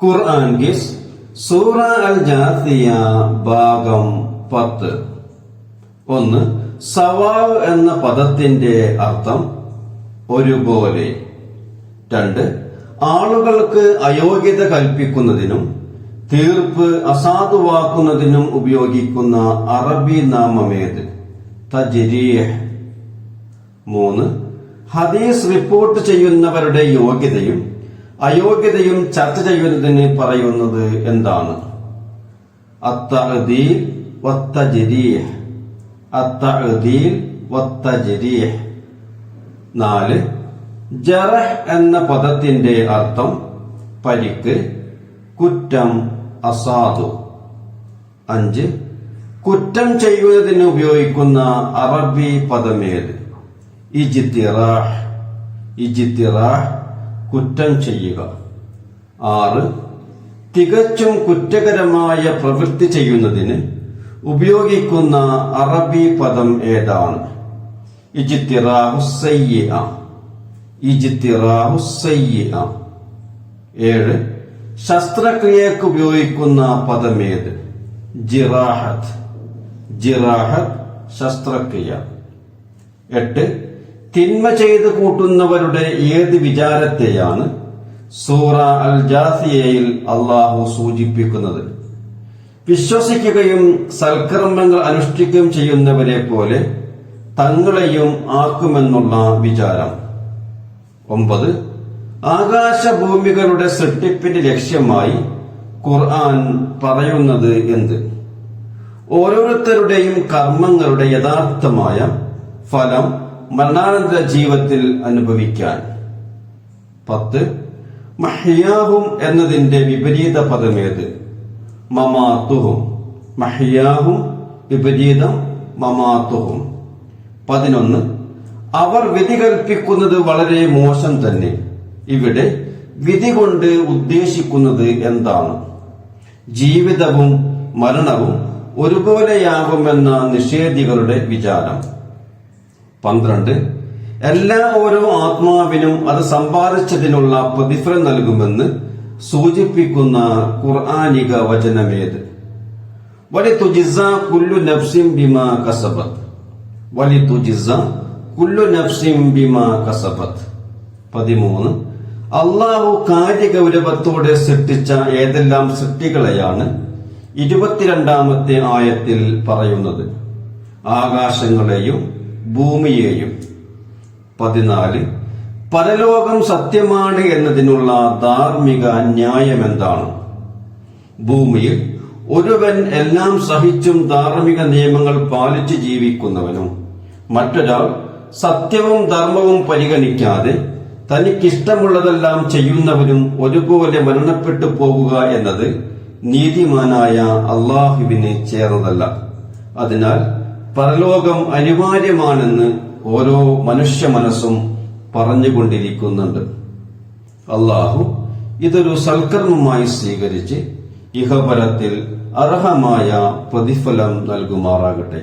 ഖുർആൻ ഗിസ് സൂറ അൽ ജാസിയ ഭാഗം 10. 1. സവാവ് എന്ന പദത്തിന്റെ അർത്ഥം ഒരുപോലെ. 2. ആളുകൾക്ക് അയോഗ്യത കൽപ്പിക്കുന്നതിനും തീർപ്പ് അസാധുവാക്കുന്നതിനും ഉപയോഗിക്കുന്ന അറബി നാമമേത്? തജ്രീഹ്. 3. ഹദീസ് റിപ്പോർട്ട് ചെയ്യുന്നവരുടെ യോഗ്യതയും അയോഗ്യതയും ചർച്ച ചെയ്യുന്നതിന് പറയുന്നത് എന്താണ്? അത്തഅദീൽ വത്തജ്രീഹ്. അത്തഅദീൽ വത്തജ്രീഹ്. 4. ജറഹ് എന്ന പദത്തിന്റെ അർത്ഥം പരിക്ക്, കുറ്റം, അസാധു. 5. കുറ്റം ചെയ്യുന്നതിന് ഉപയോഗിക്കുന്ന അറബി പദമേത്? ഇജ്തിറാഹ്. ഇജ്തിറാഹ് കുറ്റം ചെയ്യുക. 6. തികച്ചും കുറ്റകരമായ പ്രവൃത്തി ചെയ്യുന്നതിന് ഉപയോഗിക്കുന്ന അറബി പദം ഏതാണ്? ഇജ്തിറാഹു സയ്യിഅ. ഇജ്തിറാഹു സയ്യിഅ. 7. ശസ്ത്രക്രിയക്ക് ഉപയോഗിക്കുന്ന പദമേത്? ജിറാഹത്ത്. ജിറാഹത്ത് ശസ്ത്രക്രിയ. 8. തിന്മ ചെയ്ത് കൂട്ടുന്നവരുടെ ഏത് വിചാരത്തെയാണ് സൂറ അൽ ജാസിയയിൽ അള്ളാഹു സൂചിപ്പിക്കുന്നത്? വിശ്വസിക്കുകയും സൽക്കർമ്മങ്ങൾ അനുഷ്ഠിക്കുകയും ചെയ്യുന്നവരെ പോലെ തങ്ങളെയും ആക്കുമെന്നുള്ള വിചാരം. 9. ആകാശഭൂമികളുടെ സൃഷ്ടിപ്പിന്റെ ലക്ഷ്യമായി ഖുർആൻ പറയുന്നത് എന്ത്? ഓരോരുത്തരുടെയും കർമ്മങ്ങളുടെ യഥാർത്ഥമായ ഫലം മരണാനന്തര ജീവിതത്തിൽ അനുഭവിക്കാൻ. 10. മഹ്യാഹും എന്നതിന്റെ വിപരീത പദമേത്? മമാതുഹും. മഹ്യാഹും വിപരീതം മമാതുഹും. 11. അവർ വിധി കൽപ്പിക്കുന്നത് വളരെ മോശം തന്നെ. ഇവിടെ വിധി കൊണ്ട് ഉദ്ദേശിക്കുന്നത് എന്താണ്? ജീവിതവും മരണവും ഒരുപോലെയാകുമെന്ന നിഷേധികളുടെ വിചാരം. 12. എല്ലാ ഓരോ ആത്മാവിനും അത് സമ്പാദിച്ചതിനുള്ള പ്രതിഫലം നൽകുമെന്ന് സൂചിപ്പിക്കുന്ന ഖുർആനിക വചനമേത്? വലിതുജ്സ കുല്ലു നഫ്സിൻ ബിമാ കസബത്. വലിതുജ്സ കുല്ലു നഫ്സിൻ ബിമാ കസബത്. 13. അള്ളാഹു കാര്യഗൗരവത്തോടെ സൃഷ്ടിച്ച ഏതെല്ലാം സൃഷ്ടികളെയാണ് 22ാമത്തെ ആയത്തിൽ പറയുന്നത്? ആകാശങ്ങളെയും ഭൂമിയെയും. 14. പരലോകം സത്യമാണ് എന്നതിനുള്ള ധാർമ്മിക ന്യായം എന്താണ്? ഭൂമിയിൽ ഒരുവൻ എല്ലാം സഹിച്ചും ധാർമ്മിക നിയമങ്ങൾ പാലിച്ച് ജീവിക്കുന്നവനും മറ്റൊരാൾ സത്യവും ധർമ്മവും പരിഗണിക്കാതെ തനിക്കിഷ്ടമുള്ളതെല്ലാം ചെയ്യുന്നവനും ഒരുപോലെ മരണപ്പെട്ടു പോകുക എന്നത് നീതിമാനായ അള്ളാഹുവിന് ചേർന്നതല്ല. അതിനാൽ പരലോകം അനിവാര്യമാണെന്ന് ഓരോ മനുഷ്യ മനസ്സും പറഞ്ഞുകൊണ്ടിരിക്കുന്നുണ്ട്. അള്ളാഹു ഇതൊരു സൽക്കർമ്മമായി സ്വീകരിച്ച് ഇഹപരത്തിൽ അർഹമായ പ്രതിഫലം നൽകുമാറാകട്ടെ.